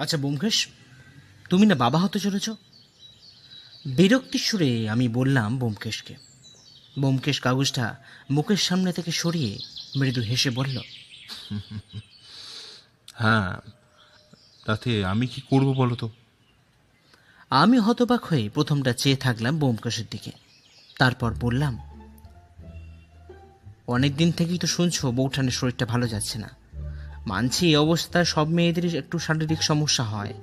আচ্ছা ব্যোমকেশ, তুমি না বাবা হতে চলেছ? বিরক্তির সুরে আমি বললাম ব্যোমকেশকে। ব্যোমকেশ কাগজটা মুখের সামনে থেকে সরিয়ে মৃদু হেসে বলল, হ্যাঁ, তাতে আমি কি করব বলো তো? আমি হতবাক হয়ে প্রথমটা চেয়ে থাকলাম ব্যোমকেশের দিকে। তারপর বললাম, অনেক দিন থেকেই তো শুনছো বৌঠানের শরীরটা ভালো যাচ্ছে না। মানছি এই অবস্থায় সব মেয়েদেরই একটু শারীরিক সমস্যা হয়,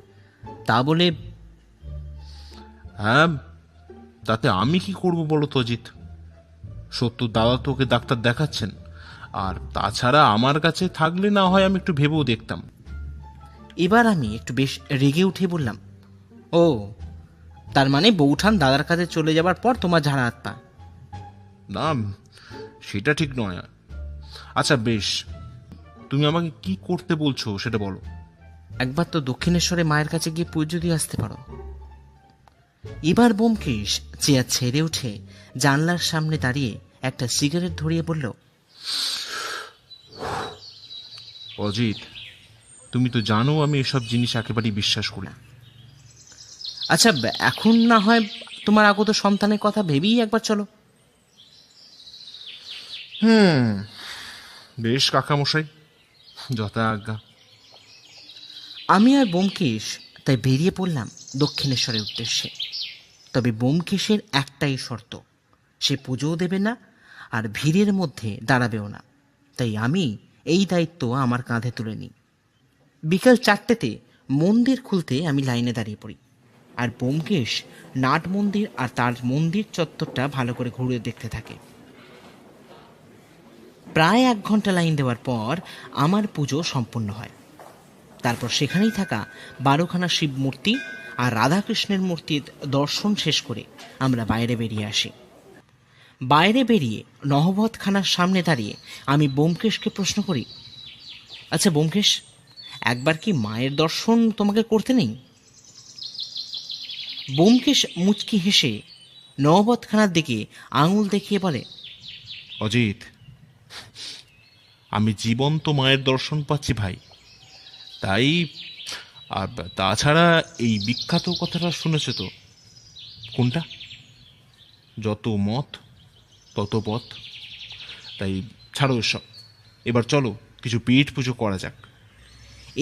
তা বলে। হ্যাঁ, তাতে আমি কি করব বলো তো অজিত? সত্য দাদা তো ওকে ডাক্তার দেখাচ্ছেন, আর তাছাড়া আমার কাছে থাকলে না হয় আমি একটু ভেবেও দেখতাম। এবার আমি একটু বেশ রেগে উঠে বললাম, ও, তার মানে বৌঠান দাদার কাছে চলে যাবার পর তোমার ঝাড়া হাত পা? না, সেটা ঠিক নয়। আচ্ছা বেশ, তুমি আমাকে কি করতে বলছো সেটা বলো। একবার তো দক্ষিণেশ্বরে মায়ের কাছে গিয়ে পুজো দিয়ে আসতে পারো। এবার ব্যোমকেশ চেয়ার ছেড়ে উঠে জানলার সামনে দাঁড়িয়ে একটা সিগারেট ধরিয়ে বলল, অজিত, তুমি তো জানো আমি এসব জিনিস একেবারেই বিশ্বাস করি না। আচ্ছা, এখন না হয় তোমার আগত সন্তানের কথা ভেবেই একবার চলো। বেশ কাকামশাই, যথা আজ্ঞা। আমি আর ব্যোমকেশ তাই বেরিয়ে পড়লাম দক্ষিণেশ্বরের উদ্দেশ্যে। তবে ব্যোমকেশের একটাই শর্ত, সে পুজোও দেবে না আর ভিড়ের মধ্যে দাঁড়াবেও না। তাই আমি এই দায়িত্ব আমার কাঁধে তুলে নিই। বিকাল 4টেতে মন্দির খুলতে আমি লাইনে দাঁড়িয়ে পড়ি, আর ব্যোমকেশ নাট মন্দির আর তার মন্দির চত্বরটা ভালো করে ঘুরে দেখতে থাকে। প্রায় 1 ঘন্টা লাইন দেওয়ার পর আমার পুজো সম্পন্ন হয়। তারপর সেখানেই থাকা 12খানা শিব মূর্তি আর রাধাকৃষ্ণের মূর্তির দর্শন শেষ করে আমরা বাইরে বেরিয়ে আসি। বাইরে বেরিয়ে নহবতখানার সামনে দাঁড়িয়ে আমি ব্যোমকেশকে প্রশ্ন করি, আচ্ছা ব্যোমকেশ, একবার কি মায়ের দর্শন তোমাকে করতে নেই? ব্যোমকেশ মুচকি হেসে নহবতখানার দিকে আঙুল দেখিয়ে বলে, অজিত, আমি জীবন্ত মায়ের দর্শন পাচ্ছি ভাই, তাই। আর তাছাড়া এই বিখ্যাত কথাটা শুনেছো তো? কোনটা? যত মত তত পথ। তাই ছাড়ো এসব, এবার চলো কিছু পেট পুজো করা যাক।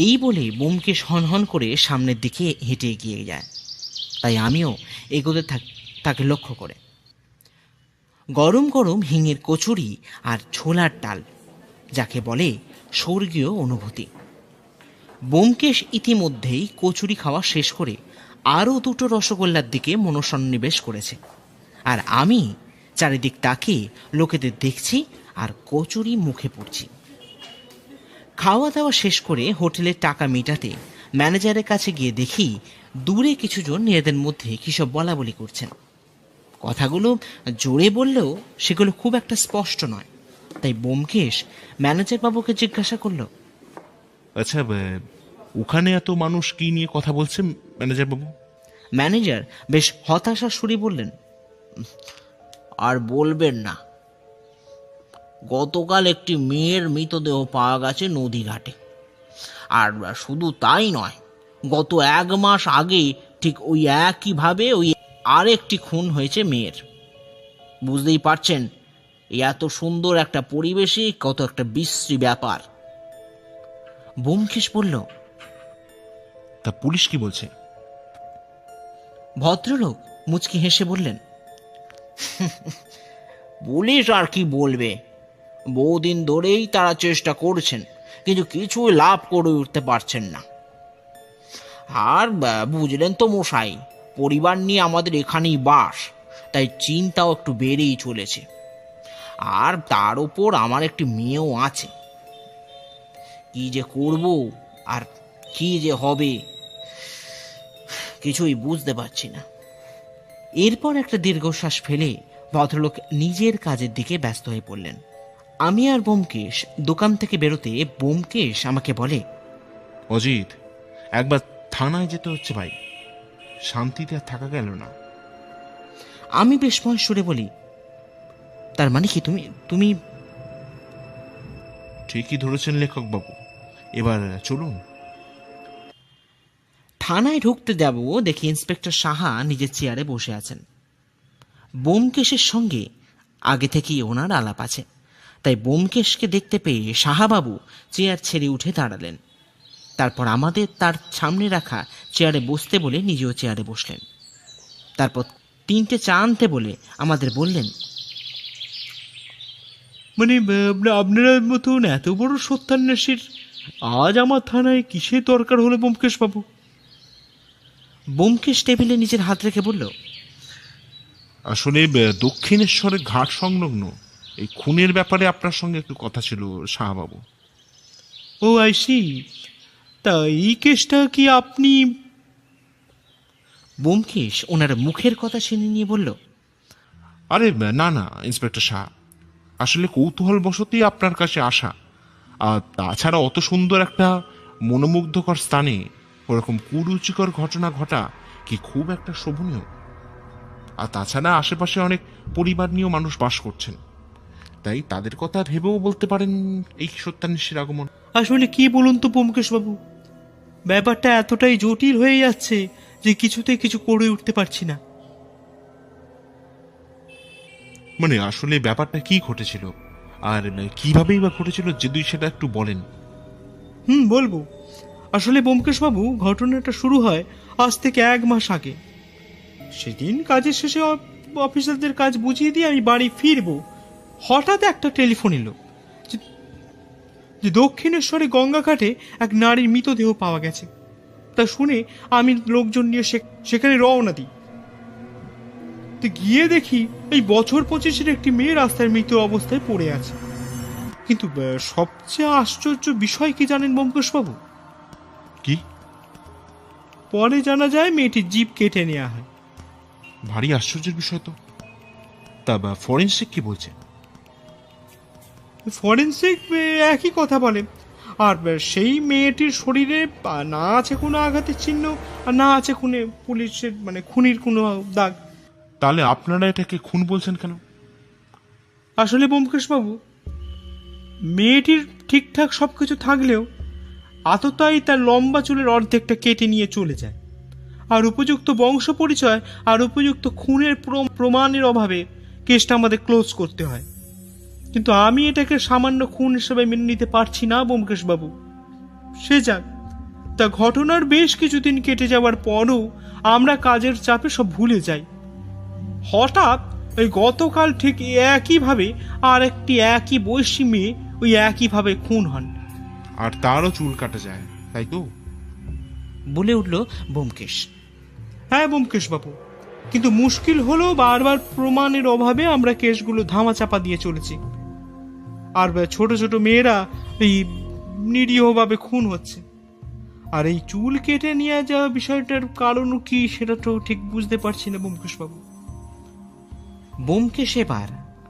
এই বলে ব্যোমকেশ হনহন করে সামনের দিকে হেঁটে এগিয়ে যায়। তাই আমিও এগোতে তাকে লক্ষ্য করে। গরম গরম হিঙের কচুরি আর ছোলার ডাল, যাকে বলে স্বর্গীয় অনুভূতি। ব্যোমকেশ ইতিমধ্যেই কচুরি খাওয়া শেষ করে আরও 2টো রসগোল্লার দিকে মনোসন্নিবেশ করেছে, আর আমি চারিদিক তাকিয়ে লোকেদের দেখছি আর কচুরি মুখে পড়ছি। খাওয়া দাওয়া শেষ করে হোটেলের টাকা মেটাতে ম্যানেজারের কাছে গিয়ে দেখি দূরে কিছুজন নিজেদের মধ্যে কিসব বলাবলি করছেন। কথাগুলো জোরে বললেও সেগুলো খুব একটা স্পষ্ট নয়। তাই ব্যোমকেশ ম্যানেজার বাবুকে জিজ্ঞাসা করল, আচ্ছা, ওখানে এত মানুষ কি নিয়ে কথা বলছে ম্যানেজার বাবু? ম্যানেজার বেশ হতাশার সুরে বললেন, আর বলবেন না, গতকাল একটি মেয়ের মৃতদেহ পাওয়া গেছে নদী ঘাটে। আর শুধু তাই নয়, গত 1 মাস আগে ঠিক ওই একইভাবে ওই আরেকটি খুন হয়েছে মেয়ের। বুঝতেই পারছেন এই এত সুন্দর একটা পরিবেশে কত একটা বিশ্রী ব্যাপার। ব্যোমকেশ বলল, তা পুলিশ কি বলছে? ভদ্রলোক মুচকি হেসে বললেন, পুলিশ আর কি বলবে, বহুদিন ধরেই তারা চেষ্টা করছেন, কিন্তু কিছুই লাভ করে উঠতে পারছেন না। আর বুঝলেন তো মশাই, পরিবার নিয়ে আমাদের এখানেই বাস, তাই চিন্তাও একটু বেড়েই চলেছে। আর তার উপর আমার একটি মেয়েও আছে। কি যে করব আর কি যে হবে কিছুই বুঝতে পারছি না। এরপর একটা দীর্ঘশ্বাস ফেলে ভদ্রলোক নিজের কাজের দিকে ব্যস্ত হয়ে পড়লেন। আমি আর ব্যোমকেশ দোকান থেকে বেরোতে ব্যোমকেশ আমাকে বলে, অজিত, একবার থানায় যেতে হচ্ছে ভাই, শান্তিতে আর থাকা গেল না। আমি বিস্ময় সুরে বলি, তার মানে কি তুমি তুমি ঠিকই ধরেছেন লেখক বাবু, এবার চলুন। থানায় ঢুকতে যাব দেখি ইন্সপেক্টর সাহা নিজের চেয়ারে বসে আছেন। ব্যোমকেশের সঙ্গে আগে থেকেই ওনার আলাপ আছে, তাই ব্যোমকেশকে দেখতে পেয়ে সাহাবাবু চেয়ার ছেড়ে উঠে দাঁড়ালেন। তারপর আমাদের তার সামনে রাখা চেয়ারে বসতে বলে নিজেও চেয়ারে বসলেন। তারপর 3টে চা আনতে বলে আমাদের বললেন, মানে আপনারা মতন এত বড় সত্যান্বেষীর আজ আমার থানায় কিসের দরকার হলো ব্যোমকেশ বাবু? ব্যোমকেশ টেবিলে নিজের হাত রেখে বলল, আসলে দক্ষিণেশ্বরের ঘাট সংলগ্ন এই খুনের ব্যাপারে আপনার সঙ্গে একটু কথা ছিল শাহবাবু। ও আইসি, তা এই কেসটা কি আপনি? ব্যোমকেশ ওনার মুখের কথা শুনে নিয়ে বলল, আরে না না ইন্সপেক্টর শাহ, আসলে কৌতূহল বশতই আপনার কাছে আসা। আর তাছাড়া অত সুন্দর একটা মনোমুগ্ধকর স্থানে ওরকম কুরুচিকর ঘটনা ঘটা কি খুব একটা শোভনীয়? আর তাছাড়া আশেপাশে অনেক পরিবার নিয়েও মানুষ বাস করছেন, তাই তাদের কথা ভেবেও বলতে পারেন এই সত্যান্বেষীর আগমন। আসলে কি বলুন তো ব্যোমকেশ বাবু, ব্যাপারটা এতটাই জটিল হয়ে যাচ্ছে যে কিছুতে কিছু করে উঠতে পারছি না। মানে আসলে ব্যাপারটা কি ঘটেছিল আর কিভাবেই বা ঘটেছিল যদি সেটা একটু বলেন। বলবো। আসলে ব্যোমকেশ বাবু, ঘটনাটা শুরু হয় আজ থেকে 1 মাস আগে। সেদিন কাজের শেষে অফিসারদের কাজ বুঝিয়ে দিয়ে আমি বাড়ি ফিরবো, হঠাৎ একটা টেলিফোন এলো যে দক্ষিণেশ্বরে গঙ্গাঘাটে এক নারীর মৃতদেহ পাওয়া গেছে। তা শুনে আমি লোকজন নিয়ে সেখানে রওনা দিই। তো গিয়ে দেখি এই বছর 25-এর একটি মেয়ে রাস্তায় মৃত অবস্থায় পড়ে আছে। কিন্তু সবচেয়ে আশ্চর্য বিষয় কি জানেন ব্যোমকেশ বাবু? কি? পরে জানা যায় মেয়েটির জিভ কেটে নেওয়া হয়। ভারী আশ্চর্যের বিষয় তো। তা ফরেনসিক কি বলছে? ফরেনসিক একই কথা বলে। আর সেই মেয়েটির শরীরে না আছে কোনো আঘাতের চিহ্ন, আর না আছে পুলিশের খুনির কোনো দাগ। তাহলে আপনারা এটাকে খুন বলছেন কেন? আসলে ব্যোমকেশ বাবু, মেয়েটির ঠিকঠাক সবকিছু থাকলেও আততায়ী তার লম্বা চুলের অর্ধেকটা কেটে নিয়ে চলে যায়। আর উপযুক্ত বংশ পরিচয় আর উপযুক্ত খুনের প্রমাণের অভাবে কেসটা আমাদের ক্লোজ করতে হয়। কিন্তু আমি এটাকে সামান্য খুন হিসেবে মেনে নিতে পারছি না ব্যোমকেশ বাবু। সে যাক, তা ঘটনার বেশ কিছুদিন কেটে যাওয়ার পরও আমরা কাজের চাপে সব ভুলে যাই। হঠাৎ ওই গতকাল ঠিক একইভাবে আর একটি একই বয়সী মেয়ে ওই একইভাবে খুন হন। আর তারও চুল কাটা যায়, তাই তো? বলে উঠল ব্যোমকেশ। হ্যাঁ ব্যোমকেশ বাবু, কিন্তু মুশকিল হলো বারবার প্রমাণের অভাবে আমরা কেসগুলো ধামাচাপা দিয়ে চলেছি। আর ছোট ছোট মেয়েরা এই নিরীহভাবে খুন হচ্ছে। আর এই চুল কেটে নিয়ে যাওয়া বিষয়টার কারণ কি সেটা তো ঠিক বুঝতে পারছি না ব্যোমকেশ বাবু। ব্যোমকেশ এবার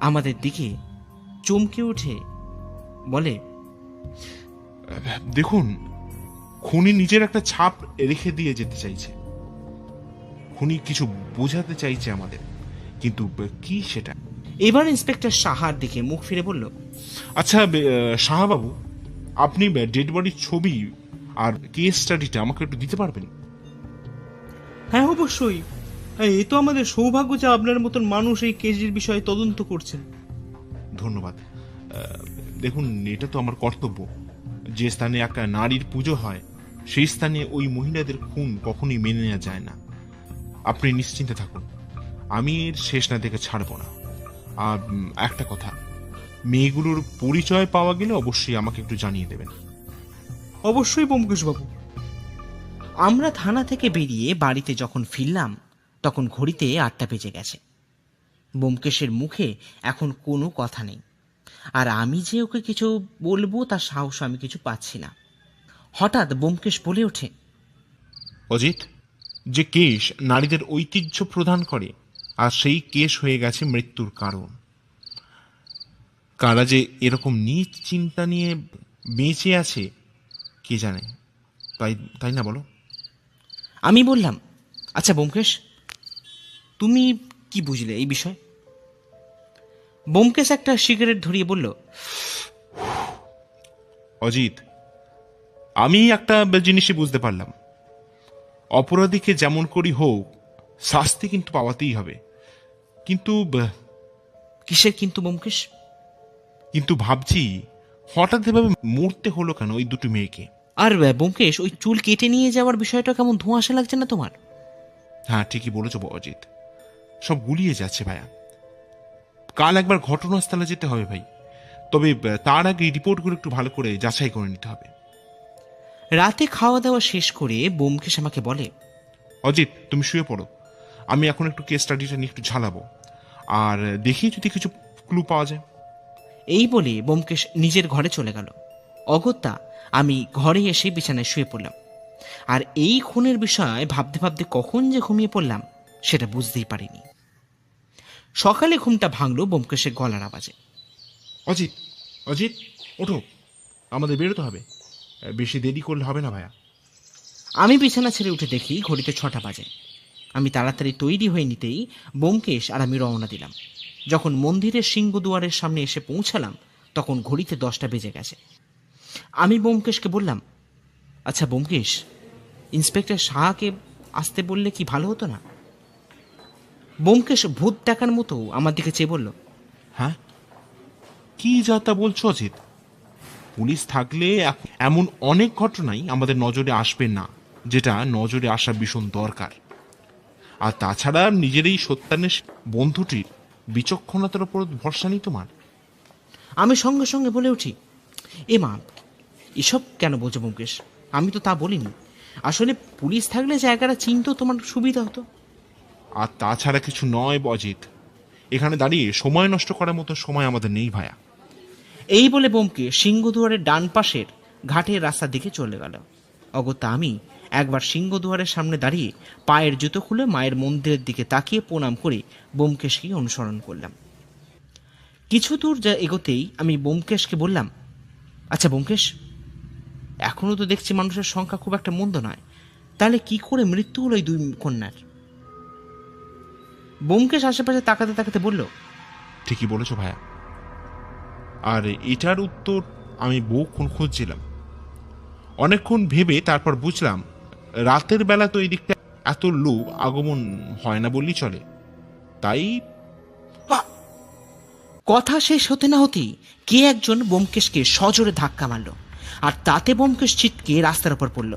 আমাদের দিকে চমকে উঠে বলে, দেখুন, খুনি নিজের একটা ছাপ রেখে দিয়ে যেতে চাইছে। খুনি কিছু বোঝাতে চাইছে আমাদের, কিন্তু কি সেটা? এবার ইন্সপেক্টর সাহার দিকে মুখ ফিরে বলল, আচ্ছা শাহবাবু, আপনি ডেড বডির ছবি আর কেস স্টাডিটা আমাকে একটু দিতে পারবেন? হ্যাঁ অবশ্যই। এ তো আমাদের সৌভাগ্য যে আপনার মতন মানুষ এই কেসের বিষয়ে তদন্ত করছেন। ধন্যবাদ। দেখুন, এটা তো আমার কর্তব্য। যে স্থানে একটা নারীর পুজো হয় সেই স্থানে ওই মহিলাদের খুন কখনোই মেনে নেওয়া যায় না। আপনি নিশ্চিন্তে থাকুন, আমি এর শেষ না দেখে ছাড়ব না। আর একটা কথা, মেয়েগুলোর পরিচয় পাওয়া গেলে অবশ্যই আমাকে একটু জানিয়ে দেবেন। অবশ্যই ব্যোমকেশ বাবু। আমরা থানা থেকে বেরিয়ে বাড়িতে যখন ফিরলাম তখন ঘড়িতে 8টা বেজে গেছে। ব্যোমকেশের মুখে এখন কোনো কথা নেই, আর আমি যে ওকে কিছু বলবো তার সাহস আমি কিছু পাচ্ছি না। হঠাৎ ব্যোমকেশ বলে ওঠে, অজিত, যে কেশ নারীদের ঐতিহ্য প্রদান করে আর সেই কেশ হয়ে গেছে মৃত্যুর কারণ। কারা যে এরকম নীচ চিন্তা নিয়ে বেঁচে আছে কে জানে, তাই তাই না বলো? আমি বললাম, আচ্ছা ব্যোমকেশ, তুমি কি বুঝলে এই বিষয়? ব্যোমকেশ একটা সিগারেট ধরিয়ে বলল, অজিত, আমি একটা জিনিসই বুঝতে পারলাম। অপরাধীকে যেমন করি হোক শাস্তি কিন্তু পাওয়াতেই হবে। কিন্তু কিসের কিন্তু ব্যোমকেশ? কিন্তু ভাবছি হঠাৎ এভাবে মরতে হলো কেন ওই দুটো মেয়েকে? আর ব্যোমকেশ, ওই চুল কেটে নিয়ে যাওয়ার বিষয়টা কেমন ধোঁয়াশা লাগছে না তোমার? হ্যাঁ, ঠিকই বলেছো অজিত, সব গুলিয়ে যাচ্ছে ভাইয়া। কাল একবার ঘটনাস্থলে যেতে হবে ভাই, তবে তার আগে রিপোর্টগুলো একটু ভালো করে যাচাই করে নিতে হবে। রাতে খাওয়া দাওয়া শেষ করে ব্যোমকেশ আমাকে বলে, অজিত, তুমি শুয়ে পড়ো, আমি এখন একটু কেস স্টাডিটা নিয়ে একটু ঝালাবো, আর দেখি যদি কিছু ক্লু পাওয়া যায়। এই বলে ব্যোমকেশ নিজের ঘরে চলে গেল। অগত্যা আমি ঘরে এসে বিছানায় শুয়ে পড়লাম। আর এই খুনের বিষয় ভাবতে ভাবতে কখন যে ঘুমিয়ে পড়লাম সেটা বুঝতেই পারিনি। সকালে ঘুমটা ভাঙলো ব্যোমকেশের গলার আওয়াজে। অজিত, অজিত, ওঠো, আমাদের বেরোতে হবে, বেশি দেরি করলে হবে না ভাইয়া। আমি বিছানা ছেড়ে উঠে দেখি ঘড়িতে 6টা বাজে। আমি তাড়াতাড়ি তৈরি হয়ে নিতেই ব্যোমকেশ আর আমি রওনা দিলাম। যখন মন্দিরের সিংহদুয়ারের সামনে এসে পৌঁছালাম তখন ঘড়িতে 10টা বেজে গেছে। আমি ব্যোমকেশকে বললাম, আচ্ছা ব্যোমকেশ, ইন্সপেক্টর শাহকে আসতে বললে কি ভালো হতো না? ব্যোমকেশ ভূত দেখার মতো আমার দিকে চেয়ে বলল, হ্যাঁ, কি যা তা বলছো অজিত? পুলিশ থাকলে এমন অনেক ঘটনাই আমাদের নজরে আসবে না, যেটা নজরে আসা ভীষণ দরকার। আর তাছাড়া নিজের এই সত্যান্বেষ বন্ধুটির বিচক্ষণতার উপর ভরসা নেই তোমার? আমি সঙ্গে সঙ্গে বলে উঠি, এ মা, এসব কেন বলছো ব্যোমকেশ? আমি তো তা বলিনি। আসলে পুলিশ থাকলে জায়গাটা চিনতেও তোমার সুবিধা হতো। আর তাছাড়া কিছু নয় অজিত, এখানে দাঁড়িয়ে সময় নষ্ট করার মতো সময় আমাদের নেই ভাইয়া। এই বলে ব্যোমকেশ সিংহদুয়ারের ডান পাশের ঘাটের রাস্তার দিকে চলে গেল। অগত্যা আমি একবার সিংহদুয়ারের সামনে দাঁড়িয়ে পায়ের জুতো খুলে মায়ের মন্দিরের দিকে তাকিয়ে প্রণাম করে ব্যোমকেশকে অনুসরণ করলাম। কিছু দূর যা এগোতেই আমি ব্যোমকেশকে বললাম, আচ্ছা ব্যোমকেশ, এখনও তো দেখছি মানুষের সংখ্যা খুব একটা মন্দ নয়, তাহলে কি করে মৃত্যু হলো এই দুই কন্যার? ব্যোমকেশ আশেপাশে তাকাতে তাকাতে বলল, ঠিকই বলেছো ভাইয়া, আর এটার উত্তর আমি বহুক্ষণ খুঁজছিলাম। অনেকক্ষণ ভেবে তারপর বুঝলাম রাতের বেলা তো এই দিকটা এত লোক আগমন হয় না বললেই চলে, তাই কথা শেষ হতে না হতেই কে একজন ব্যোমকেশকে সজোরে ধাক্কা মারল, আর তাতে ব্যোমকেশ ছিটকে রাস্তার উপর পড়ল।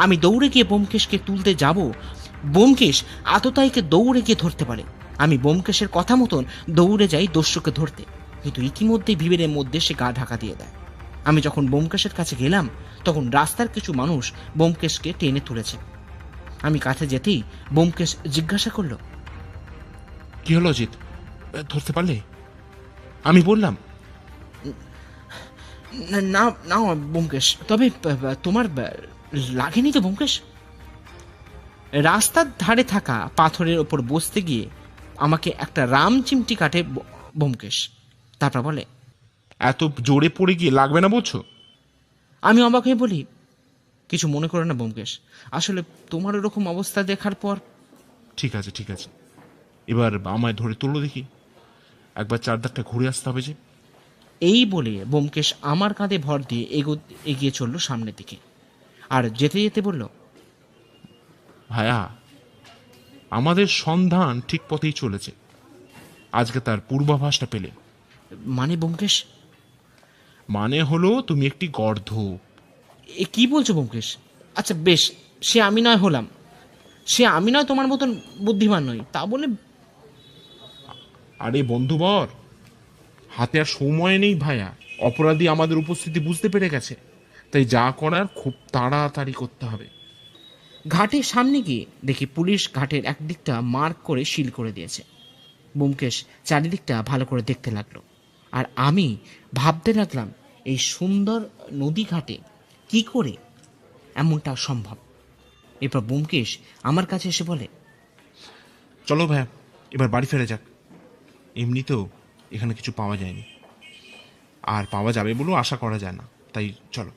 আমি দৌড়ে গিয়ে ব্যোমকেশকে তুলতে যাব, ব্যোমকেশ আততায়ীকে দৌড়ে গিয়ে ধরতে পারে। আমি ব্যোমকেশের কথা মতন দৌড়ে যাই দস্যুকে ধরতে, কিন্তু ইতিমধ্যেই ভিড়ের মধ্যে সে গা ঢাকা দিয়ে দেয়। আমি যখন ব্যোমকেশের কাছে গেলাম তখন রাস্তার কিছু মানুষ ব্যোমকেশকে টেনে তুলেছে। আমি কাছে যেতেই ব্যোমকেশ জিজ্ঞাসা করলো, কি হলো অজিত, ধরতে পারলে? আমি বললাম, না না ব্যোমকেশ, তবে তোমার লাগেনি তো ব্যোমকেশ? রাস্তার ধারে থাকা পাথরের ওপর বসতে গিয়ে আমাকে একটা রাম চিমটি কাটে ব্যোমকেশ। তারপর বলে, এত জোরে পড়ে গিয়ে লাগবে না বলছো? আমি অবাক হয়ে বলি, কিছু মনে করো না ব্যোমকেশ, আসলে তোমার ওরকম অবস্থা দেখার পর। ঠিক আছে, ঠিক আছে, এবার আমায় ধরে তুলো দেখি, একবার চারধারটা ঘুরে আসতে হবে যে। এই বলে ব্যোমকেশ আমার কাঁধে ভর দিয়ে এগিয়ে চলল সামনের দিকে, আর যেতে যেতে বলল, ভাইয়া, আমাদের সন্ধান ঠিক পথেই চলেছে, আজকে তার পূর্বাভাসটা পেলে। মানে ব্যোমকেশ? মানে হলো তুমি একটি গর্ধ। এ কি বলছো ব্যোমকেশ? আচ্ছা বেশ, সে আমি নয় হলাম, সে আমি নয় তোমার মতন বুদ্ধিমান নই, তা বলে। আরে বন্ধুবর, হাতে আর সময় নেই ভাইয়া, অপরাধী আমাদের উপস্থিতি বুঝতে পেরে গেছে, তাই যা করার খুব তাড়াতাড়ি করতে হবে। ঘাটের সামনে গিয়ে দেখি পুলিশ ঘাটের একদিকটা মার্ক করে সিল করে দিয়েছে। ব্যোমকেশ চারিদিকটা ভালো করে দেখতে লাগলো, আর আমি ভাবতে লাগলাম এই সুন্দর নদী ঘাটে কি করে এমনটা সম্ভব। এরপর ব্যোমকেশ আমার কাছে এসে বলে, চলো ভাইয়া, এবার বাড়ি ফেরা যাক, এমনিতেও এখানে কিছু পাওয়া যায়নি, আর পাওয়া যাবে বলেও আশা করা যায় না, তাই চলো।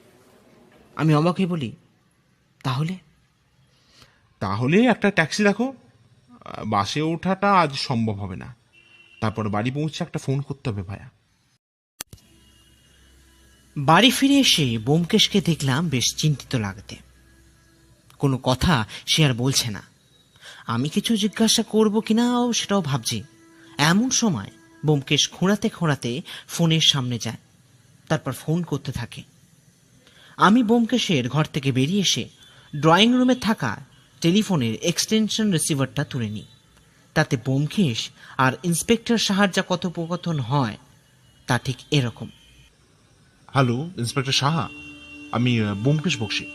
আমি অবাক হয়ে বলি, তাহলে? তাহলে একটা ট্যাক্সি রাখো, বাসে ওঠাটা আজ সম্ভব হবে না, তারপর বাড়ি পৌঁছে একটা ফোন করতে হবে ভাইয়া। বাড়ি ফিরে এসে ব্যোমকেশকে দেখলাম বেশ চিন্তিত লাগতে। কোনো কথা সে আর বলছে না। আমি কিছু জিজ্ঞাসা করব কিনা সেটাও ভাবছি। এমন সময় ব্যোমকেশ খোঁড়াতে খোঁড়াতে ফোনের সামনে যায়, তারপর ফোন করতে থাকে। আমি ব্যোমকেশের ঘর থেকে বেরিয়ে এসে ড্রয়িং রুমে থাকা টেলিফোনের এক্সটেনশন রিসিভারটা তুলে নিই। তাতে ব্যোমকেশ আর ইন্সপেক্টর সাহার যা কথোপকথন হয় তা ঠিক এরকম। হ্যালো ইন্সপেক্টর সাহা, আমি ব্যোমকেশ বক্সি।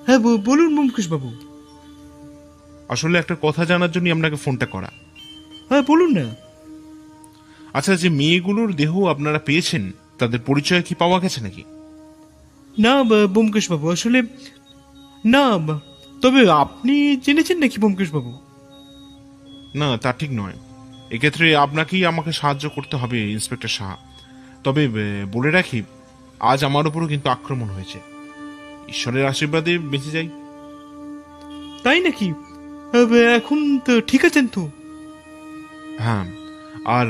হ্যাঁ বলুন ব্যোমকেশ বাবু। আসলে একটা কথা জানার জন্য আপনাকে ফোনটা করা। হ্যাঁ বলুন না। আচ্ছা, যে মেয়েগুলোর দেহ আপনারা পেয়েছেন তাদের পরিচয় কি পাওয়া গেছে নাকি? না ব্যোমকেশ বাবু, আসলে না। তবে আপনি জেনেছেন নাকি ব্যোমকেশ বাবু? না, তা ঠিক নয়। এক্ষেত্রে আপনাকেই আমাকে সাহায্য করতে হবে ইন্সপেক্টর সাহা। তবে বলে রাখি, আজ আমার উপরও কিন্তু আক্রমণ হয়েছে। ঈশ্বরের আশীর্বাদে বেঁচে যাই। তাই নাকি? এখন তো ঠিক আছেন তো? হ্যাঁ, আর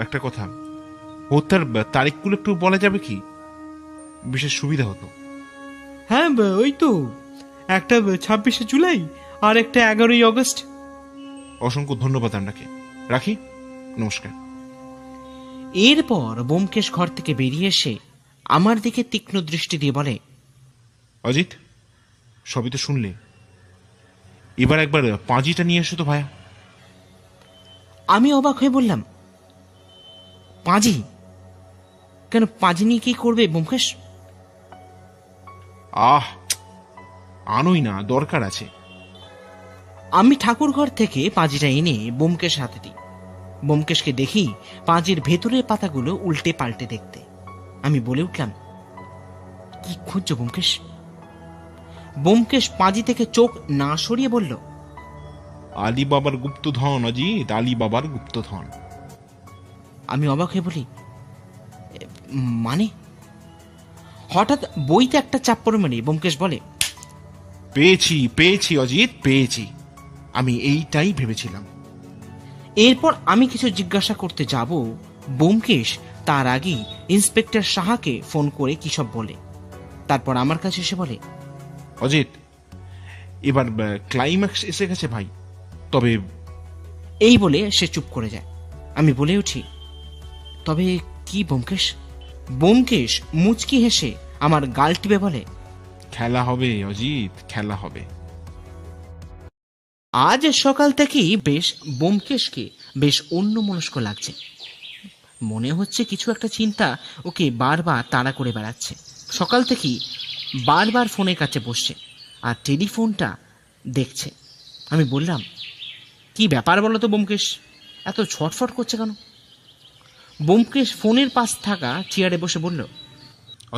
একটা কথা, হত্যার তারিখগুলো একটু বলা যাবে কি? বিশেষ সুবিধা হতো। হ্যাঁ ওই তো, একটা 26শে জুলাই আর একটা 11ই অগস্ট। অসংখ্য ধন্যবাদ আপনাকে। রাখি, নমস্কার। এরপর ব্যোমকেশ ঘর থেকে বেরিয়ে এসে আমার দিকে তীক্ষ্ণ দৃষ্টি দিয়ে বলে, অজিত, সবই তো শুনলে, এবার একবার পাঁজিটা নিয়ে এসো তো ভায়া। আমি অবাক হয়ে বললাম, পাঁজি? কেন, পাঁজি নিয়ে কি করবে ব্যোমকেশ? আহ, আনোই না, দরকার আছে। আমি ঠাকুর ঘর থেকে পাঁজিটা এনে ব্যোমকেশ হাতে দিই। ব্যোমকেশকে দেখি পাঁজির ভেতরের পাতাগুলো উল্টে পাল্টে দেখতে। আমি বলে উঠলাম, কি খুঁজছো ব্যোমকেশ? ব্যোমকেশ পাঁজি থেকে চোখ না সরিয়ে বলল, আলী বাবার গুপ্তধন অজিত, আলী বাবার গুপ্তধন। আমি অবাক হয়ে বলি, মানে? হঠাৎ বইতে একটা চাপ্পড় মেরে ব্যোমকেশ বলে, পেয়েছি পেয়েছি অজিত, পেয়েছি। আমি এইটাই ভেবেছিলাম। এরপর আমি কিছু জিজ্ঞাসা করতে যাব, ব্যোমকেশ তার আগেই ইন্সপেক্টর সাহাকে ফোন করে কি সব বলে। তারপর আমার কাছে এসে বলে, অজিত, এবার ক্লাইম্যাক্স এসে গেছে ভাই। তবে এই বলে সে চুপ করে যায়। আমি বলে উঠি, তবে কি ব্যোমকেশ? ব্যোমকেশ মুচকি হেসে আমার গাল টিপে বলে, খেলা হবে অজিত, খেলা হবে। আজ সকাল থেকেই ব্যোমকেশকে বেশ অন্যমনস্ক লাগছে। মনে হচ্ছে কিছু একটা চিন্তা ওকে বারবার তাড়া করে বেড়াচ্ছে। সকাল থেকেই বারবার ফোনের কাছে বসছে আর টেলিফোনটা দেখছে। আমি বললাম, কি ব্যাপার বলো তো ব্যোমকেশ, এত ছটফট করছে কেন? ব্যোমকেশ ফোনের পাশ থাকা চেয়ারে বসে বলল,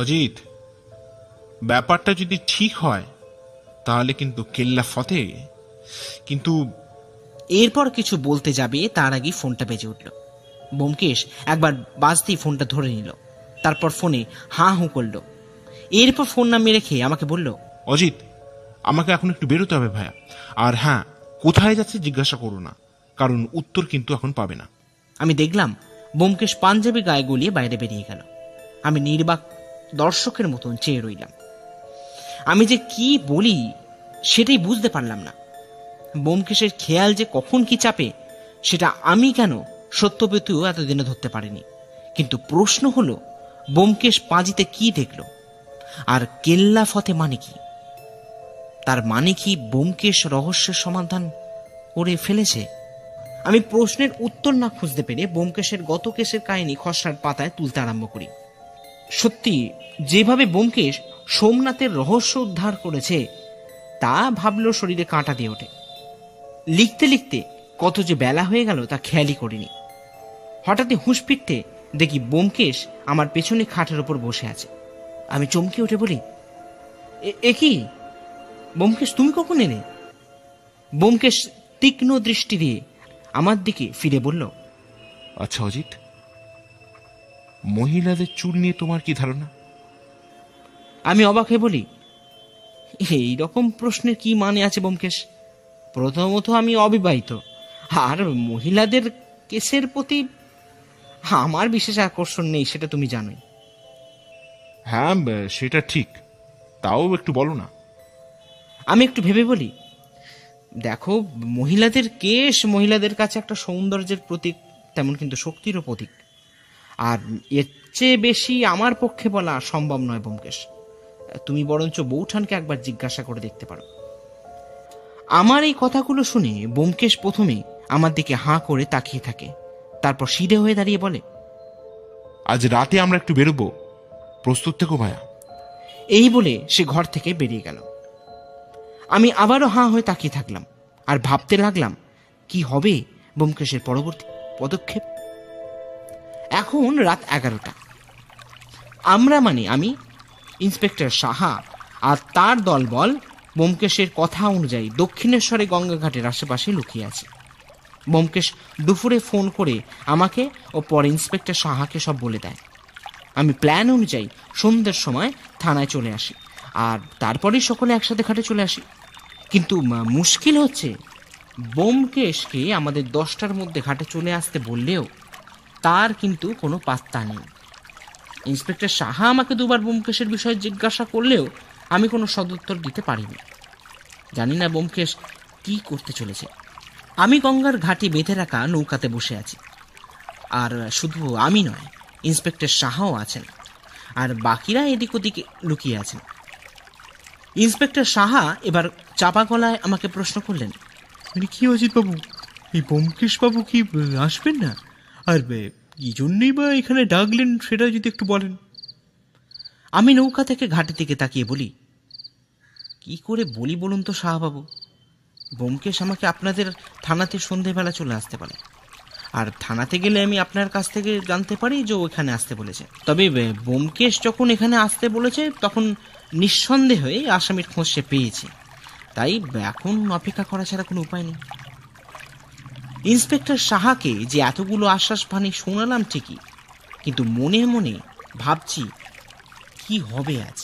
অজিত, ব্যাপারটা যদি ঠিক হয় তাহলে কিন্তু কেল্লা ফতে। কিন্তু এরপর কিছু বলতে যাবে তার আগেই ফোনটা বেজে উঠল। ব্যোমকেশ একবার বাজতেই ফোনটা ধরে নিল, তারপর ফোনে হাঁ হুঁ করল। এরপর ফোন নামিয়ে রেখে আমাকে বলল, অজিত, আমাকে এখন একটু বেরোতে হবে ভাইয়া। আর হ্যাঁ, কোথায় যাচ্ছে জিজ্ঞাসা করো না, কারণ উত্তর কিন্তু এখন পাবে না। আমি দেখলাম ব্যোমকেশ পাঞ্জাবি গায়ে গলিয়ে বাইরে বেরিয়ে গেল। আমি নির্বাক দর্শকের মতন চেয়ে রইলাম। আমি যে কি বলি সেটাই বুঝতে পারলাম না। ব্যোমকেশের খেয়াল যে কখন কি চাপে সেটা আমি কেন সত্যবতীও এতদিনে ধরতে পারিনি। কিন্তু প্রশ্ন হলো, ব্যোমকেশ পাঁজিতে কি দেখল, আর কেল্লা ফতে মানে কি? তার মানে কি ব্যোমকেশ রহস্যের সমাধান করে ফেলেছে? আমি প্রশ্নের উত্তর না খুঁজতে পেরে ব্যোমকেশের গত কেসের কাহিনী খসড়ার পাতায় তুলতে আরম্ভ করি। সত্যি, যেভাবে ব্যোমকেশ সোমনাথের রহস্য উদ্ধার করেছে তা ভাবলেও শরীরে কাঁটা দিয়ে ওঠে। লিখতে লিখতে কত যে বেলা হয়ে গেল তা খেয়ালই করিনি। হঠাৎই হুঁশ ফিরতে দেখি ব্যোমকেশ আমার পেছনে খাটের ওপর বসে আছে। আমি চমকে উঠে বলি, এ কি ব্যোমকেশ, তুমি কখন এলে? ব্যোমকেশ তীক্ষ্ণ দৃষ্টি দিয়ে আমার দিকে ফিরে বলল, আচ্ছা অজিত, মহিলাদের চুল নিয়ে তোমার কি ধারণা? আমি অবাক হয়ে বলি, এই রকম প্রশ্নের কি মানে আছে ব্যোমকেশ? প্রথমত আমি অবিবাহিত, আর মহিলাদের কেসের প্রতি আমার বিশেষ আকর্ষণ নেই, সেটা তুমি জানোই। হ্যাঁ, সেটা ঠিক, তাও একটু বলো না। আমি একটু ভেবে বলি, দেখো, মহিলাদের কেশ মহিলাদের কাছে একটা সৌন্দর্যের প্রতীক, তেমন কিন্তু শক্তিরও প্রতীক। আর এর চেয়ে বেশি আমার পক্ষে বলা সম্ভব নয় ব্যোমকেশ। তুমি বরঞ্চ বৌঠানকে একবার জিজ্ঞাসা করে দেখতে পারো। আমার এই কথাগুলো শুনে ব্যোমকেশ প্রথমে আমার দিকে হাঁ করে তাকিয়ে থাকে, তারপর সিধে হয়ে দাঁড়িয়ে বলে, আজ রাতে আমরা একটু বেরোবো, প্রস্তুত থেকো ভায়া। এই বলে সে ঘর থেকে বেরিয়ে গেল। আমি আবারও হাঁ হয়ে তাকিয়ে থাকলাম আর ভাবতে লাগলাম কি হবে ব্যোমকেশের পরবর্তী পদক্ষেপ। এখন রাত 11টা। আমরা মানে আমি, ইন্সপেক্টর সাহা আর তার দলবল ব্যোমকেশের কথা অনুযায়ী দক্ষিণেশ্বরে গঙ্গাঘাটের আশেপাশে লুকিয়ে আছে। ব্যোমকেশ দুপুরে ফোন করে আমাকে ও পরে ইন্সপেক্টর সাহাকে সব বলে দেয়। আমি প্ল্যান অনুযায়ী সন্ধ্যের সময় থানায় চলে আসি, আর তারপরেই সকলে একসাথে ঘাটে চলে আসি। কিন্তু মুশকিল হচ্ছে, ব্যোমকেশকে আমাদের 10টার মধ্যে ঘাটে চলে আসতে বললেও তার কিন্তু কোনো পাত্তা নেই। ইন্সপেক্টর সাহা আমাকে দুবার ব্যোমকেশের বিষয়ে জিজ্ঞাসা করলেও আমি কোনো সদুত্তর দিতে পারিনি। জানি না ব্যোমকেশ কি করতে চলেছে। আমি গঙ্গার ঘাটে বেঁধে রাখা নৌকাতে বসে আছি, আর শুধু আমি নয়, ইন্সপেক্টর সাহাও আছেন, আর বাকিরা এদিক ওদিকে লুকিয়ে আছেন। ইন্সপেক্টর সাহা এবার চাপা গলায় আমাকে প্রশ্ন করলেন, মানে কি অজিত বাবু, এই ব্যোমকেশ বাবু কি আসবেন না? আর কি জন্যই বা এখানে ডাকলেন সেটা যদি একটু বলেন। আমি নৌকা থেকে ঘাটের দিকে তাকিয়ে বলি, কি করে বলি বলুন তো সাহাবাবু, ব্যোমকেশ আমাকে আপনাদের থানাতে সন্ধেবেলা চলে আসতে পারে, আর থানাতে গেলে আমি আপনার কাছ থেকে জানতে পারি যে ও এখানে আসতে বলেছে। তবে ব্যোমকেশ যখন এখানে আসতে বলেছে তখন নিঃসন্দেহে আসামির খোঁজ সে পেয়েছে, তাই এখন অপেক্ষা করা ছাড়া কোনো উপায় নেই। ইন্সপেক্টর সাহাকে যে এতগুলো আশ্বাস বাণী শোনালাম ঠিকই, কিন্তু মনে মনে ভাবছি কি হবে আজ।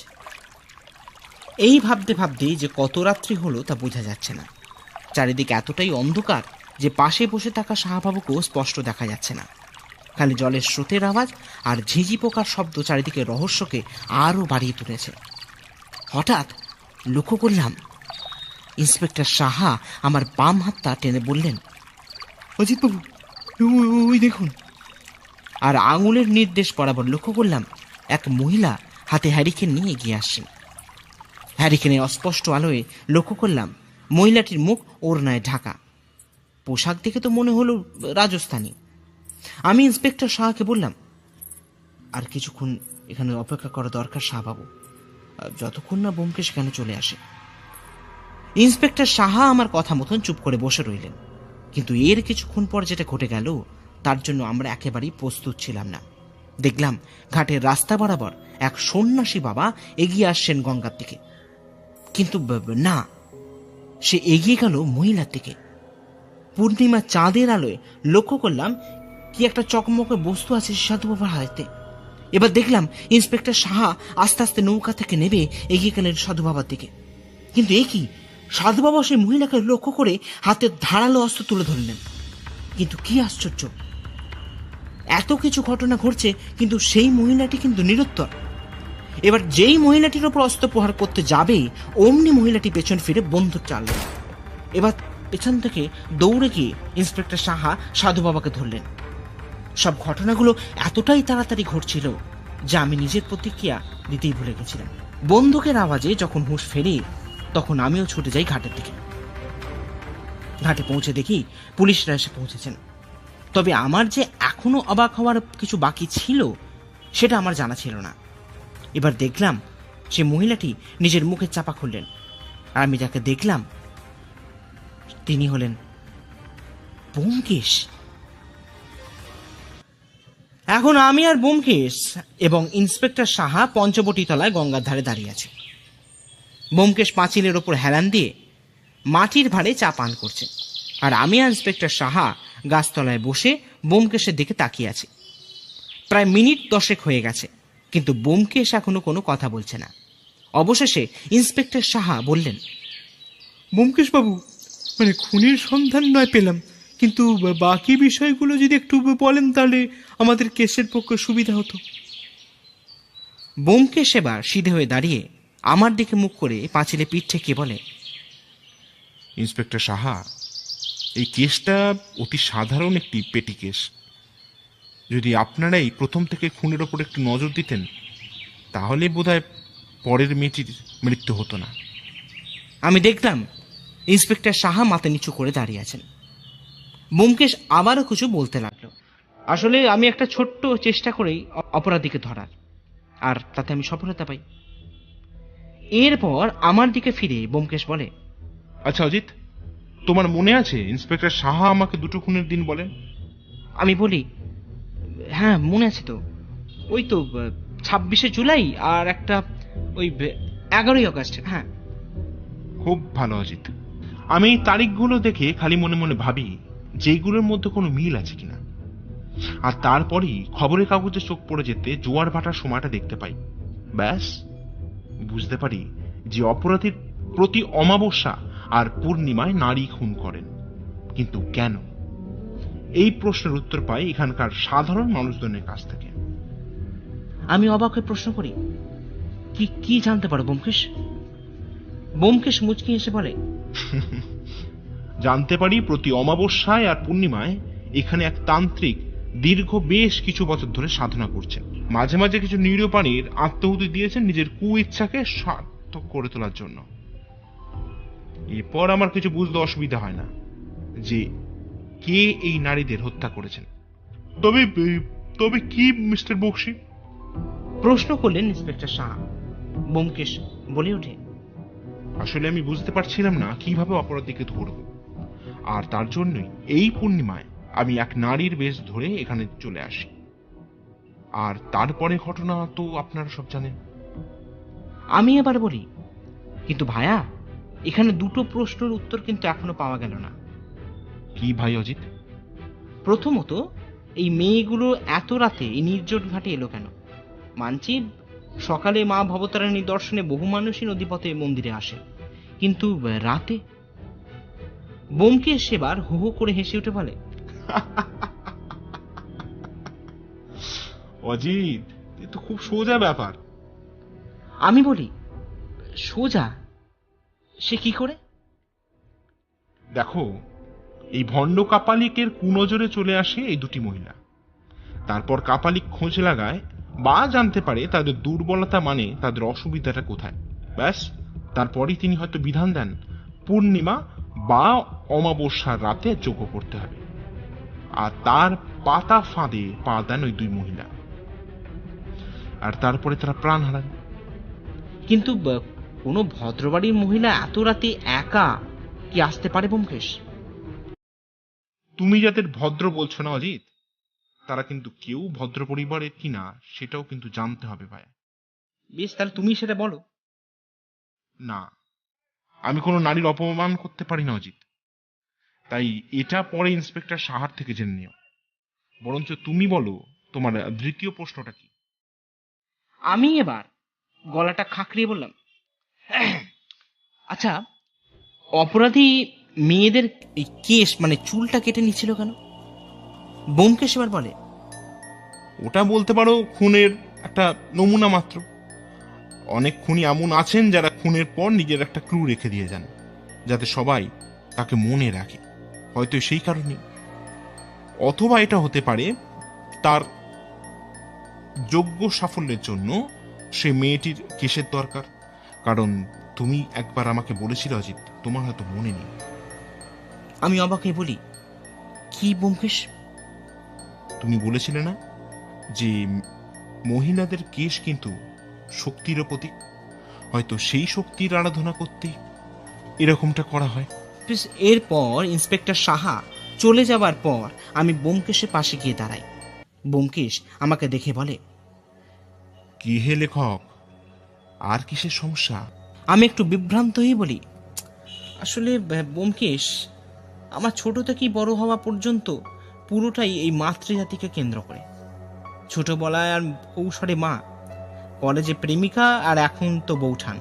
এই ভাবতে ভাবতে যে কত রাত্রি হলো তা বোঝা যাচ্ছে না। চারিদিকে এতটাই অন্ধকার যে পাশে বসে থাকা সাহাবাবুকেও স্পষ্ট দেখা যাচ্ছে না। খালি জলের স্রোতের আওয়াজ আর ঝিঁঝি পোকার শব্দ চারিদিকে রহস্যকে আরও বাড়িয়ে তুলেছে। হঠাৎ লক্ষ্য করলাম ইন্সপেক্টর সাহা আমার বাম হাতটা টেনে বললেন, অজিত বাবু, ওই দেখুন। আর আঙুলের নির্দেশ বরাবর লক্ষ্য করলাম এক মহিলা হাতে হ্যারিকেন নিয়ে এগিয়ে আসছেন। হ্যারিকেনের অস্পষ্ট আলোয় লক্ষ্য করলাম মহিলাটির মুখ ওড়নায় ঢাকা। পোশাক দেখে তো মনে হলো রাজস্থানী। আমি ইন্সপেক্টর সাহাকে বললাম, আর কিছুক্ষণ এখানে অপেক্ষা করা দরকার সাহাবাবু, যতক্ষণ না ব্যোমকেশ এখানে চলে আসে। ইন্সপেক্টর সাহা আমার কথা মতন চুপ করে বসে রইলেন, কিন্তু এর কিছুক্ষণ পর যেটা ঘটে গেল তার জন্য আমরা একেবারেই প্রস্তুত ছিলাম না। দেখলাম ঘাটের রাস্তা বরাবর এক সন্ন্যাসী বাবা এগিয়ে আসছেন গঙ্গার দিকে, কিন্তু না, সে এগিয়ে গেল মহিলার দিকে। পূর্ণিমা চাঁদের আলোয় লক্ষ্য করলাম কি একটা চকমকে বস্তু আছে সাধু বাবার হাতে। এবার দেখলাম ইন্সপেক্টর সাহা আস্তে আস্তে নৌকা থেকে নেমে এগিয়ে গেলেন সাধু বাবার দিকে। কিন্তু এ কি, সাধু বাবা সেই মহিলাকে লক্ষ্য করে হাতের ধারালো অস্ত্র তুলে ধরলেন। কিন্তু কি আশ্চর্য, এত কিছু ঘটনা ঘটছে কিন্তু সেই মহিলাটি কিন্তু নিরুত্তর। এবার যেই মহিলাটির ওপর অস্ত্র প্রহার করতে যাবে অমনি মহিলাটি পেছন ফিরে বন্দুক চালালেন। এবার পেছন থেকে দৌড়ে গিয়ে ইন্সপেক্টর সাহা সাধু বাবাকে ধরলেন। সব ঘটনাগুলো এতটাই তাড়াতাড়ি ঘটছিল যে আমি নিজের প্রতিক্রিয়া দিতেই ভুলে গেছিলাম। বন্দুকের আওয়াজে যখন হুঁশ ফেরে তখন আমিও ছুটে যাই ঘাটের দিকে। ঘাটে পৌঁছে দেখি পুলিশরা এসে পৌঁছেছেন। তবে আমার যে এখনো অবাক হওয়ার কিছু বাকি ছিল সেটা আমার জানা ছিল না। এবার দেখলাম সে মহিলাটি নিজের মুখের চাপা খুললেন, আর আমি যাকে দেখলাম তিনি হলেন ব্যোমকেশ। এখন আমি আর ব্যোমকেশ এবং ইন্সপেক্টর সাহা পঞ্চবটি তলায় গঙ্গার ধারে দাঁড়িয়ে আছে। ব্যোমকেশ পাঁচিলের ওপর হেলান দিয়ে মাটির ভাঁড়ে চা পান করছে, আর আমি আর ইন্সপেক্টর সাহা গাছতলায় বসে ব্যোমকেশের দিকে তাকিয়ে আছি। প্রায় মিনিট 10 হয়ে গেছে, কিন্তু ব্যোমকেশ এখনো কোনো কথা বলছে না। অবশেষে ইন্সপেক্টর সাহা বললেন, ব্যোমকেশ বাবু, মানে খুনির সন্ধান নয় পেলাম, কিন্তু বাকি বিষয়গুলো যদি একটু বলেন তাহলে আমাদের কেসের পক্ষে সুবিধা হতো। ব্যোমকেশ এবার সিধে হয়ে দাঁড়িয়ে আমার দিকে মুখ করে পাঁচিলে পিঠ ঠেকিয়ে বলে, ইন্সপেক্টর সাহা, এই কেসটা অতি সাধারণ একটি পেটি কেস। যদি আপনারাই প্রথম থেকে খুনের ওপর একটু নজর দিতেন তাহলে বোধহয় পরের মেয়েটির মৃত্যু হতো না। আমি দেখলাম ইন্সপেক্টর সাহা মাথা নিচু করে দাঁড়িয়ে আছেন। ব্যোমকেশ আবারও কিছু বলতে লাগলো। আসলে আমি একটা ছোট্ট চেষ্টা করেই অপরাধীকে ধরার, আর তাতে আমি সফলতা পাই। এরপর আমার দিকে ফিরে ব্যোমকেশ বলে, আচ্ছা অজিত, তোমার মনে আছে ইন্সপেক্টর সাহা আমাকে দুটো খুনের দিন বলেন? আমি বলি, হ্যাঁ মনে আছে তো, ওই তো 26শে জুলাই আর একটা ওই 11ই আগস্ট। হ্যাঁ। খুব ভালো অজিত। আমি এই তারিখগুলো দেখে খালি মনে মনে ভাবি যেগুলোর মধ্যে কোনো মিল আছে কিনা, আর তারপরেই খবরের কাগজে চোখ পড়ে যেতে জোয়ার ভাটার সময়টা দেখতে পাই। ব্যাস বুঝতে পারি যে অপরাধীর প্রতি অমাবস্যা আর পূর্ণিমায় নারী খুন করেন। কিন্তু কেন? এই প্রশ্নের উত্তর পাই এখানকার সাধারণ মানুষজনের কাছ থেকে। আমি অবাক হয়ে প্রশ্ন করি, কি কি জানতে পারো ব্যোমকেশ? ব্যোমকেশ মুচকি এসে বলে, জানতে পারি প্রতি অমাবস্যায় আর পূর্ণিমায় এখানে এক তান্ত্রিক দীর্ঘ বেশ কিছু বছর ধরে সাধনা করছেন। মাঝে মাঝে কিছু নিরীহ প্রাণীর আত্মহুতি দিয়েছেন নিজের কুইচ্ছাকে সার্থক করে তোলার জন্য। এরপর আমার কিছু বুঝতে অসুবিধা হয় না যে কে এই নারীদের হত্যা করেছেন। তবে তবে কি মিস্টার বক্সি? প্রশ্ন করলেন ইন্সপেক্টর সাহা। ব্যোমকেশ বলে ওঠে, আসলে আমি বুঝতে পারছিলাম না কিভাবে অপরাধীকে ধরব, আর তার জন্যই এই পূর্ণিমায় আমি এক নারীর বেশ ধরে এখানে চলে আসি। আর তারপরে ঘটনা তো আপনারা সব জানেন। আমি এবার বলি, কিন্তু ভাইয়া, এখানে দুটো প্রশ্নের উত্তর কিন্তু এখনো পাওয়া গেল না। কি ভাই অজিত? প্রথমত, এই মেয়েগুলো এত রাতে এই নির্জন ঘাটে এলো কেন? মানছি সকালে মা ভবতারিণী দর্শনে বহু মানুষই নদীপথে মন্দিরে আসে, কিন্তু রাতে? ব্যোমকেশ সেবার হু হু করে হেসে উঠে বলে, অজিত, এ তো খুব সোজা ব্যাপার। আমি বলি, সোজা? সে কি করে? দেখো, এই ভণ্ড কাপালিকের কুনজরে চলে আসে এই দুটি মহিলা। তারপর কাপালিক খোঁজ লাগায় বা জানতে পারে তাদের দুর্বলতা, মানে তাদের অসুবিধাটা কোথায়। ব্যাস, তারপরই তিনি হয়তো বিধান দেন পূর্ণিমা বা অমাবস্যার রাতে যজ্ঞ করতে হবে। আর তার পাতা ফাঁদে পা দেন ওই দুই মহিলা, আর তারপরে তারা প্রাণ হারান। কিন্তু কোনো ভদ্রবাড়ির মহিলা এত রাতে একা কি আসতে পারে ব্যোমকেশ? তুমি যাদের ভদ্র বলছো না অজিত, তারা কিন্তু কেউ ভদ্র পরিবারের কিনা সেটাও কিন্তু জানতে হবে ভাই। বেশ, তাহলে তুমি সেটা বলো। না, আমি কোনো নারীর অপমান করতে পারি না অজিত, তাই এটা পরে ইন্সপেক্টর সাহার থেকে জেনে নিও। বরঞ্চ তুমি বলো তোমার দ্বিতীয় প্রশ্নটা কি? আমি এবার গলাটা খাঁকড়িয়ে বললাম, আচ্ছা, অপরাধী মেয়েদের এই কেশ, মানে চুলটা কেটে নিচ্ছিল কেন? ব্যোমকেশ এবার বলে, ওটা বলতে পারো খুনের একটা নমুনা মাত্র। অনেক খুনি এমন আছেন যারা খুনের পর নিজের একটা ক্লু রেখে দিয়ে যান, যাতে সবাই তাকে মনে রাখে। হয়তো সেই কারণে, অথবা এটা হতে পারে তার যোগ্য সাফল্যের জন্য সে মেয়েটির কেসের দরকার। কারণ তুমি একবার আমাকে বলেছিলে অজিত, তোমার হয়তো মনে নেই। আমি অবাক হয়ে বলি, কি ব্যোমকেশ? তুমি বলেছিলে না যে মহিলাদের কেশ কিন্তু শক্তির প্রতীক? হয়তো সেই শক্তির আরাধনা করতে এরকমটা করা হয়। এরপর ইন্সপেক্টর সাহা চলে যাবার পর আমি ব্যোমকেশের পাশে গিয়ে দাঁড়াই। ব্যোমকেশ আমাকে দেখে বলে, কি হে লেখক, আর কিসের সমস্যা? আমি একটু বিভ্রান্ত হয়ে বলি, আসলে ব্যোমকেশ, আমার ছোট থেকেই বড় হওয়া পর্যন্ত পুরোটাই এই মাতৃজাতিকে কেন্দ্র করে। ছোটবেলায় আর কৌশলে মা, কলেজে প্রেমিকা, আর এখন তো বৌঠান।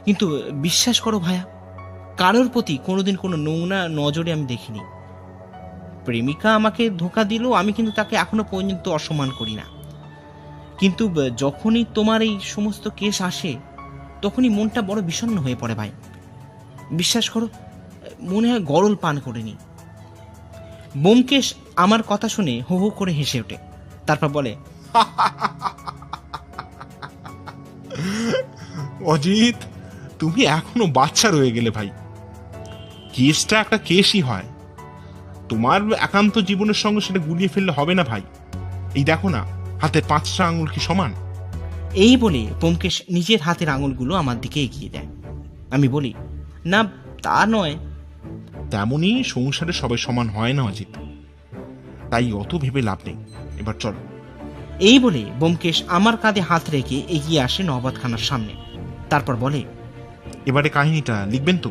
কিন্তু বিশ্বাস করো ভাইয়া, কারোর প্রতি কোনোদিন কোনো নোংরা নজরে আমি দেখিনি। প্রেমিকা আমাকে ধোঁকা দিল, আমি কিন্তু তাকে এখনো পর্যন্ত অসম্মান করি না। কিন্তু যখনই তোমার এই সমস্ত কেস আসে, তখনই মনটা বড় বিষণ্ণ হয়ে পড়ে ভাই। বিশ্বাস করো, মনে হয় গরল পান করিনি। ব্যোমকেশ আমার কথা শুনে হো হো করে হেসে ওঠে, তারপর বলে, অজিত, তুমি এখনো বাচ্চা রয়ে গেলে ভাই। কেসটা একটা কেসই হয়, তোমার একান্ত জীবনের সঙ্গে সেটা গুলিয়ে ফেললে হবে না ভাই। এই দেখো না, হাতের 5টা আঙুল কি সমান? এই বলে ব্যোমকেশ নিজের হাতের আঙুলগুলো আমার দিকে এগিয়ে দেয়। আমি বলি, না তা নয়। তেমনই সংসারে সবাই সমান হয় না অজিত, তাই অত ভেবে লাভ নেই। এবার চলো। এই বলে ব্যোমকেশ আমার কাঁধে হাত রেখে এগিয়ে আসে নবাবখানার সামনে, তারপর বলে, এবারে কাহিনীটা লিখবেন তো?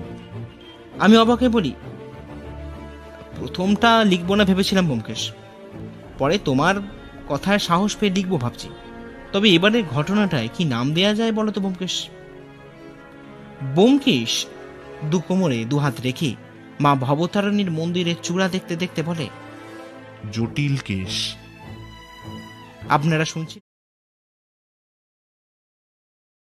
আমি অবাক হয়ে বলি, প্রথমটা লিখবো না ভেবেছিলাম ব্যোমকেশ, পরে তোমার কথায় সাহস পেয়ে লিখবো ভাবছি। তবে এবারের ঘটনাটায় কি নাম দেয়া যায় বলো তো ব্যোমকেশ? ব্যোমকেশ দু কোমরে দুহাত রেখে মা ভবতারিণীর মন্দিরের চূড়া দেখতে দেখতে বলে, জটিল কেস। আপনারা শুনছেন